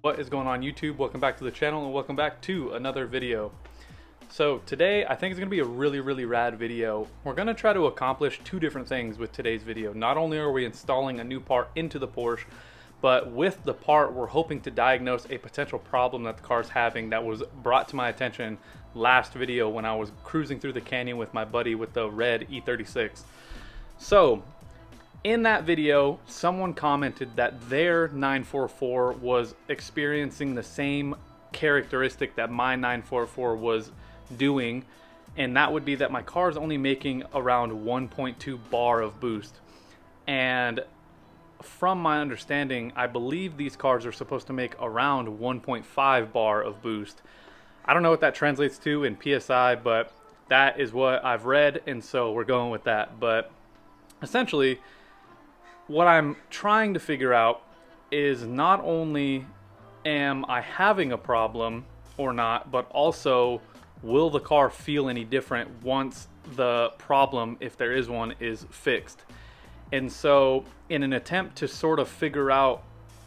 What is going on YouTube? Welcome back to the channel and welcome back to another video. So today I think it's going to be a really rad video. We're going to try to accomplish two different things with today's video. Not only are we installing a new part into the Porsche, but with the part we're hoping to diagnose a potential problem that the car is having that was brought to my attention last video when I was cruising through the canyon with my buddy with the red E36. So in that video, someone commented that their 944 was experiencing the same characteristic that my 944 was doing, and that would be that my car is only making around 1.2 bar of boost. And from my understanding, I believe these cars are supposed to make around 1.5 bar of boost. I don't know what that translates to in PSI, but that is what I've read, and so we're going with that. But essentially, what I'm trying to figure out is not only am I having a problem or not, but also will the car feel any different once the problem, if there is one, is fixed. And so in an attempt to sort of figure out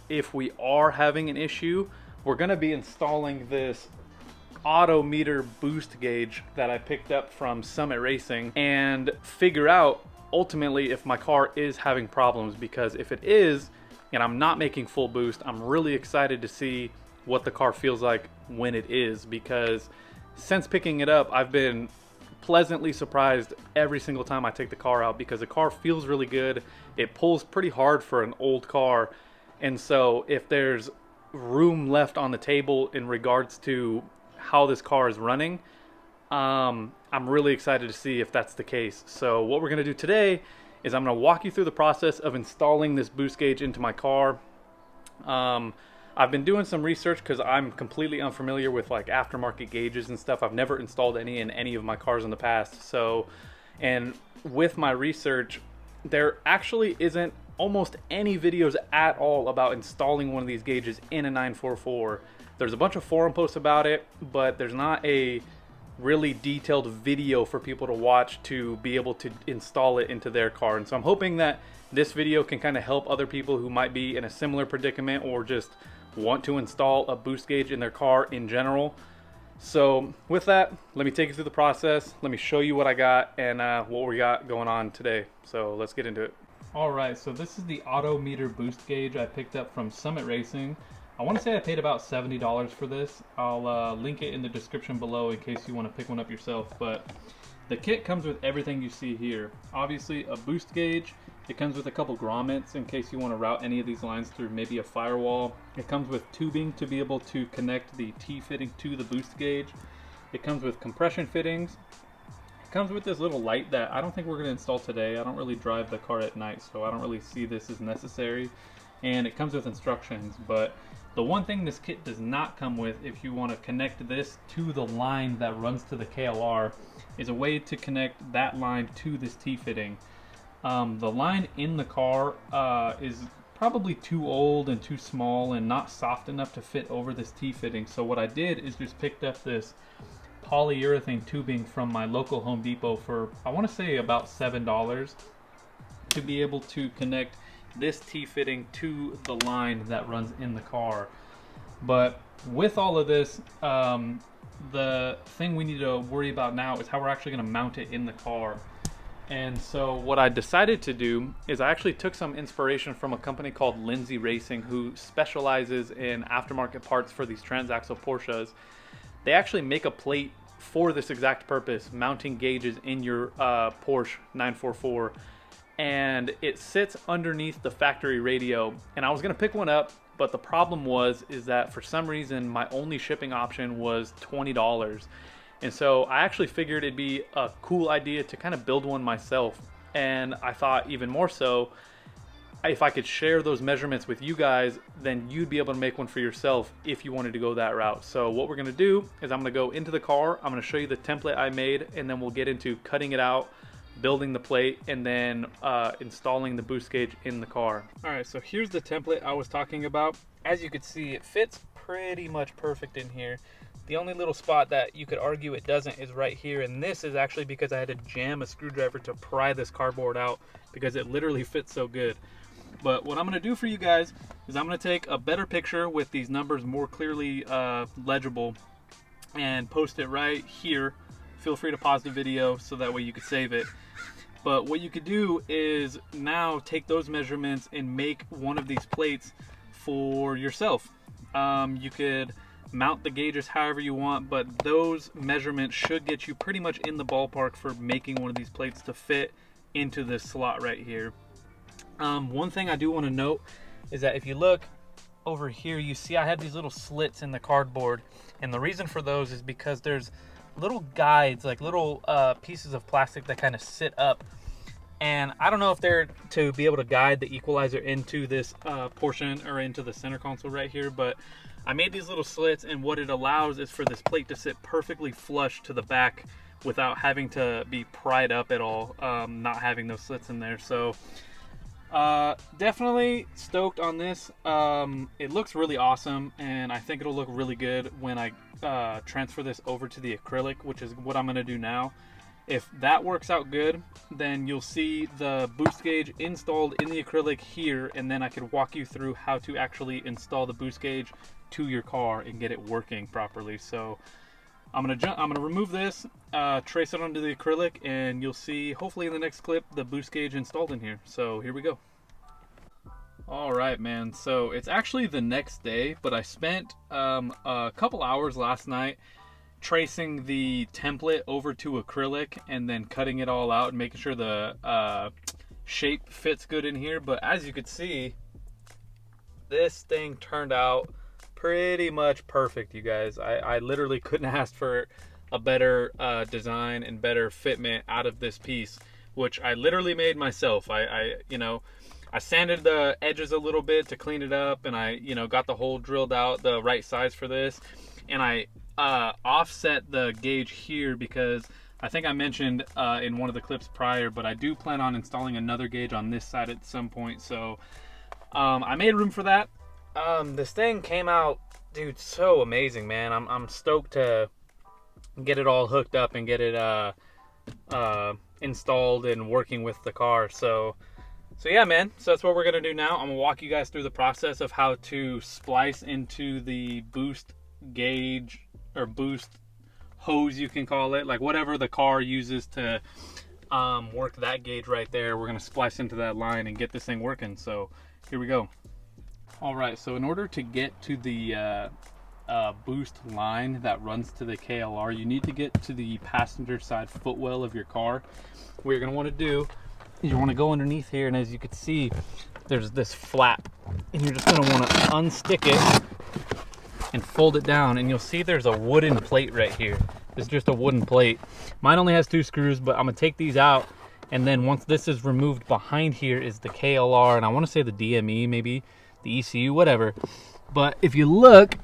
if we are having an issue, we're going to be installing this autometer boost gauge that I picked up from Summit Racing and figure out ultimately if my car is having problems, because if it is and I'm not making full boost, I'm really excited to see what the car feels like when it is, because since picking it up I've been pleasantly surprised every single time I take the car out, because the car feels really good. It pulls pretty hard for an old car, and so if there's room left on the table in regards to how this car is running, I'm really excited to see if that's the case. So what we're going to do today is I'm going to walk you through the process of installing this boost gauge into my car. I've been doing some research because I'm completely unfamiliar with like aftermarket gauges and stuff. I've never installed any in any of my cars in the past. So, and with my research, there actually isn't almost any videos at all about installing one of these gauges in a 944. There's a bunch of forum posts about it, but there's not a really detailed video for people to watch to be able to install it into their car. And so I'm hoping that this video can kind of help other people who might be in a similar predicament or just want to install a boost gauge in their car in general. So with that, let me take you through the process. Let me show you what I got and what we got going on today. So let's get into it. Alright, so this is the autometer boost gauge I picked up from Summit Racing. I want to say I paid about $70 for this. I'll link it in the description below in case you want to pick one up yourself. But the kit comes with everything you see here. Obviously a boost gauge. It comes with a couple grommets in case you want to route any of these lines through maybe a firewall. It comes with tubing to be able to connect the T-fitting to the boost gauge. It comes with compression fittings. It comes with this little light that I don't think we're going to install today. I don't really drive the car at night, so I don't really see this as necessary. And it comes with instructions, but the one thing this kit does not come with, if you want to connect this to the line that runs to the KLR, is a way to connect that line to this T-fitting. The line in the car is probably too old and too small and not soft enough to fit over this T-fitting. So what I did is just picked up this polyurethane tubing from my local Home Depot for, I want to say, about $7 to be able to connect this T-fitting to the line that runs in the car. But with all of this, the thing we need to worry about now is how we're actually going to mount it in the car. And so what I decided to do is I actually took some inspiration from a company called Lindsay Racing, who specializes in aftermarket parts for these transaxle Porsches. They actually make a plate for this exact purpose, mounting gauges in your Porsche 944. And it sits underneath the factory radio, and I was gonna pick one up, but the problem is that for some reason my only shipping option was $20, and so I actually figured it'd be a cool idea to kind of build one myself. And I thought even more so, if I could share those measurements with you guys, then you'd be able to make one for yourself if you wanted to go that route. So what we're gonna do is I'm gonna go into the car, I'm gonna show you the template I made, and then we'll get into cutting it out, building the plate, and then installing the boost gauge in the car. Alright, so here's the template I was talking about. As you can see, it fits pretty much perfect in here. The only little spot that you could argue it doesn't is right here, and this is actually because I had to jam a screwdriver to pry this cardboard out because it literally fits so good. But what I'm going to do for you guys is I'm going to take a better picture with these numbers more clearly legible and post it right here. Feel free to pause the video so that way you can save it. But what you could do is now take those measurements and make one of these plates for yourself. You could mount the gauges however you want, but those measurements should get you pretty much in the ballpark for making one of these plates to fit into this slot right here. One thing I do want to note is that if you look over here, you see I have these little slits in the cardboard, and the reason for those is because there's little guides, like little pieces of plastic that kind of sit up, and I don't know if they're to be able to guide the equalizer into this portion or into the center console right here, but I made these little slits, and what it allows is for this plate to sit perfectly flush to the back without having to be pried up at all, not having those slits in there. So definitely stoked on this. It looks really awesome, and I think it'll look really good when I transfer this over to the acrylic, which is what I'm going to do now. If that works out good, then you'll see the boost gauge installed in the acrylic here, and then I could walk you through how to actually install the boost gauge to your car and get it working properly. So I'm gonna remove this, trace it onto the acrylic, and you'll see hopefully in the next clip the boost gauge installed in here. So here we go. All right, man, so it's actually the next day, but I spent a couple hours last night tracing the template over to acrylic and then cutting it all out and making sure the shape fits good in here. But as you could see, this thing turned out pretty much perfect, you guys. I literally couldn't ask for a better design and better fitment out of this piece, which I literally made myself. I sanded the edges a little bit to clean it up, and I got the hole drilled out the right size for this, and I offset the gauge here because I think I mentioned in one of the clips prior, but I do plan on installing another gauge on this side at some point. So I made room for that. This thing came out, dude, so amazing, man. I'm stoked to get it all hooked up and get it installed and working with the car. So yeah, man, so that's what we're gonna do now. I'm gonna walk you guys through the process of how to splice into the boost gauge or boost hose, you can call it, like whatever the car uses to work that gauge right there. We're gonna splice into that line and get this thing working. So here we go. All right, so in order to get to the boost line that runs to the KLR, you need to get to the passenger side footwell of your car. What you're gonna want to do is you want to go underneath here, and as you can see, there's this flap, and you're just gonna want to unstick it and fold it down, and you'll see there's a wooden plate right here. This is just a wooden plate. Mine only has 2 screws, but I'm gonna take these out, and then once this is removed, behind here is the KLR, and I want to say the DME, maybe the ECU, whatever. But if you look,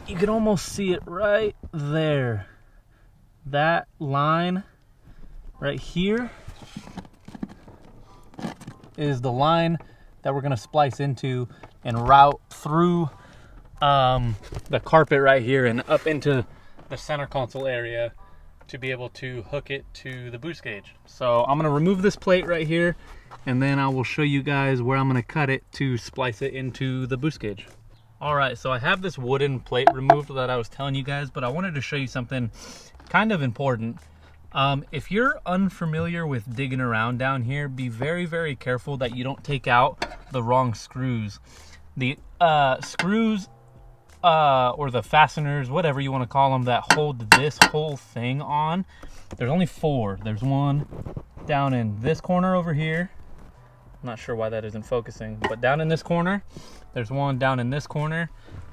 you can almost see it right there. That line right here is the line that we're gonna splice into and route through the carpet right here and up into the center console area to be able to hook it to the boost gauge. So I'm gonna remove this plate right here, and then I will show you guys where I'm gonna cut it to splice it into the boost gauge. All right, so I have this wooden plate removed that I was telling you guys, but I wanted to show you something kind of important. If you're unfamiliar with digging around down here, be very, very careful that you don't take out the wrong screws. The screws or the fasteners, whatever you want to call them, that hold this whole thing on, there's only 4. There's one down in this corner over here. I'm not sure why that isn't focusing, but down in this corner, there's one down in this corner,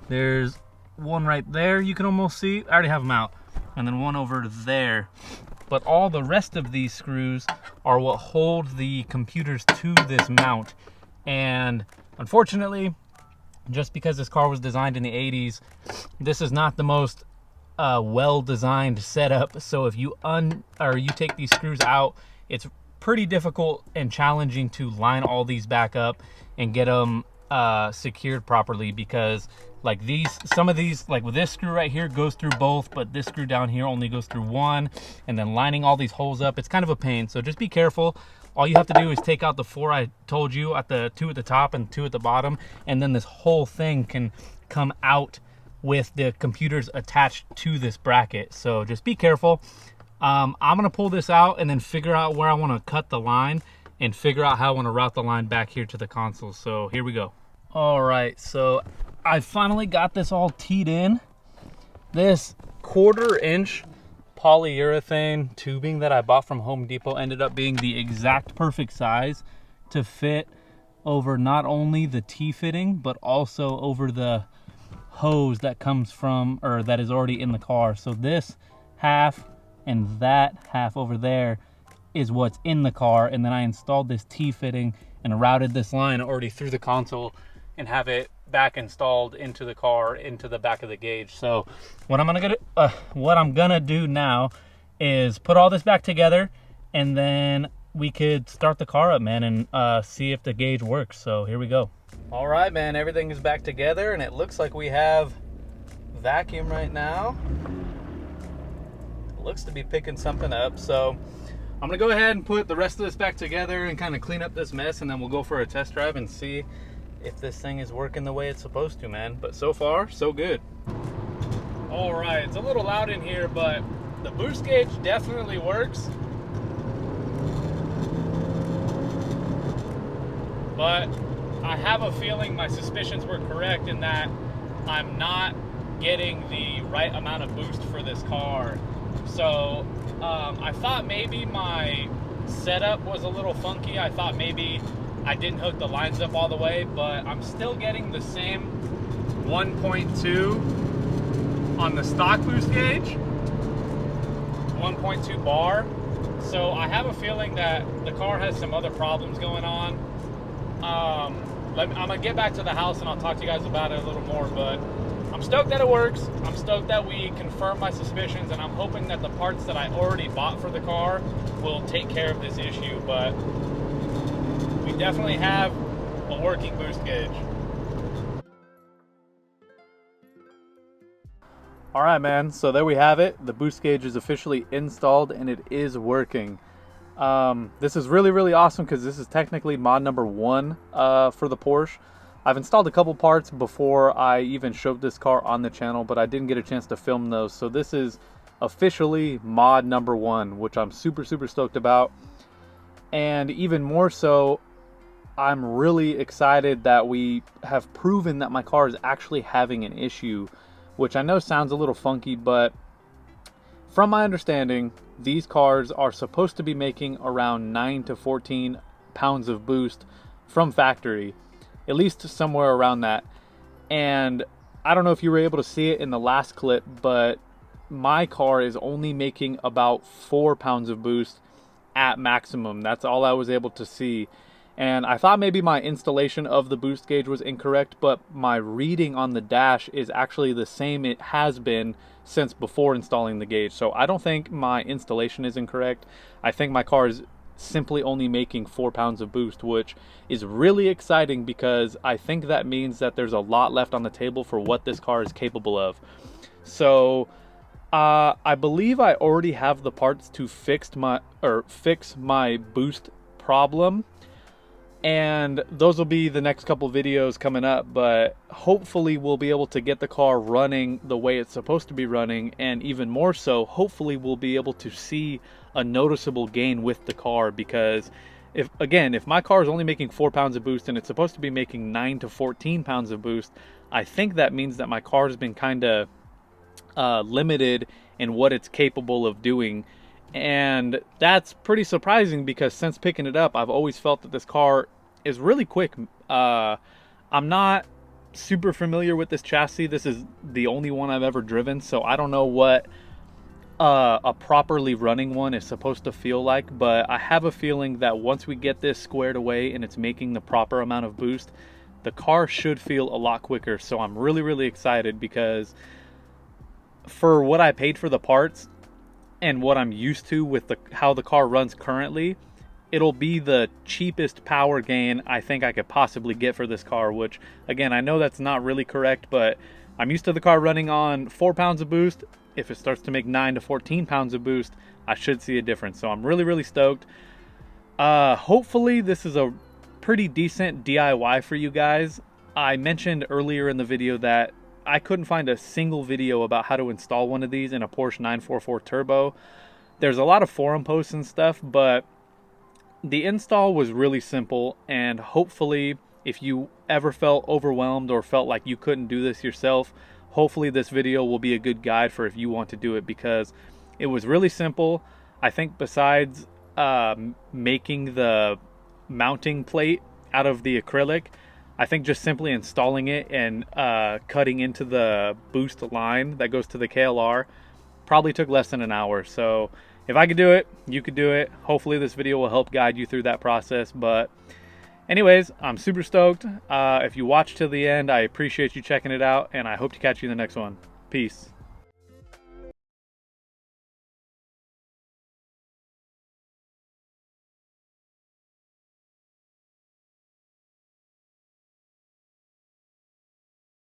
there's one right there you can almost see, I already have them out, and then one over there. But all the rest of these screws are what hold the computers to this mount. And unfortunately, just because this car was designed in the 80s, this is not the most well-designed setup. So if you take these screws out, it's pretty difficult and challenging to line all these back up and get them secured properly, because like some of these, like with this screw right here goes through both, but this screw down here only goes through one, and then lining all these holes up, it's kind of a pain. So just be careful. All you have to do is take out the 4 I told you, at the 2 at the top and 2 at the bottom, and then this whole thing can come out with the computers attached to this bracket. So just be careful. I'm gonna pull this out and then figure out where I want to cut the line and figure out how I want to route the line back here to the console. So here we go. All right, so I finally got this all teed in. This 1/4 inch polyurethane tubing that I bought from Home Depot ended up being the exact perfect size to fit over not only the T-fitting, but also over the hose that comes from, or that is already in the car. So this half and that half over there is what's in the car, and then I installed this T-fitting and routed this line already through the console and have it back installed into the car, into the back of the gauge. So what I'm gonna do now is put all this back together, and then we could start the car up, man, and see if the gauge works. So here we go. All right, man, everything is back together, and it looks like we have vacuum right now. It looks to be picking something up. So I'm gonna go ahead and put the rest of this back together and kind of clean up this mess, and then we'll go for a test drive and see if this thing is working the way it's supposed to, man. But so far, so good. All right, it's a little loud in here, but the boost gauge definitely works. But I have a feeling my suspicions were correct in that I'm not getting the right amount of boost for this car. So I thought maybe my setup was a little funky. I thought maybe I didn't hook the lines up all the way, but I'm still getting the same 1.2 on the stock boost gauge, 1.2 bar. So I have a feeling that the car has some other problems going on. I'm gonna get back to the house and I'll talk to you guys about it a little more, but I'm stoked that it works. I'm stoked that we confirmed my suspicions, and I'm hoping that the parts that I already bought for the car will take care of this issue. But we definitely have a working boost gauge. All right, man, so there we have it. The boost gauge is officially installed and it is working. This is really, really awesome because this is technically mod number 1 for the Porsche. I've installed a couple parts before I even showed this car on the channel, but I didn't get a chance to film those. So this is officially mod number 1, which I'm super, super stoked about. And even more so, I'm really excited that we have proven that my car is actually having an issue, which I know sounds a little funky, but from my understanding, these cars are supposed to be making around 9 to 14 pounds of boost from factory, at least somewhere around that. And I don't know if you were able to see it in the last clip, but my car is only making about 4 pounds of boost at maximum. That's all I was able to see. And I thought maybe my installation of the boost gauge was incorrect, but my reading on the dash is actually the same it has been since before installing the gauge. So I don't think my installation is incorrect. I think my car is simply only making 4 pounds of boost, which is really exciting because I think that means that there's a lot left on the table for what this car is capable of. So I believe I already have the parts to fix my boost problem, and those will be the next couple videos coming up. But hopefully we'll be able to get the car running the way it's supposed to be running, and even more so, hopefully we'll be able to see a noticeable gain with the car. Because if my car is only making 4 pounds of boost and it's supposed to be making 9 to 14 pounds of boost, I think that means that my car has been kind of limited in what it's capable of doing. And that's pretty surprising because since picking it up, I've always felt that this car is really quick. I'm not super familiar with this chassis. This is the only one I've ever driven, so I don't know what a properly running one is supposed to feel like, but I have a feeling that once we get this squared away and it's making the proper amount of boost, the car should feel a lot quicker. So I'm really, really excited because for what I paid for the parts and what I'm used to with how the car runs currently, it'll be the cheapest power gain I think I could possibly get for this car, which again, I know that's not really correct, but I'm used to the car running on 4 pounds of boost. If it starts to make 9 to 14 pounds of boost, I should see a difference. So I'm really, really stoked. Hopefully this is a pretty decent DIY for you guys. I mentioned earlier in the video that I couldn't find a single video about how to install one of these in a Porsche 944 Turbo. There's a lot of forum posts and stuff, but the install was really simple, and hopefully if you ever felt overwhelmed or felt like you couldn't do this yourself, hopefully this video will be a good guide for if you want to do it, because it was really simple. I think besides making the mounting plate out of the acrylic, I think just simply installing it and cutting into the boost line that goes to the KLR probably took less than an hour. So if I could do it, you could do it. Hopefully this video will help guide you through that process. But anyways, I'm super stoked. If you watched till the end, I appreciate you checking it out, and I hope to catch you in the next one. Peace.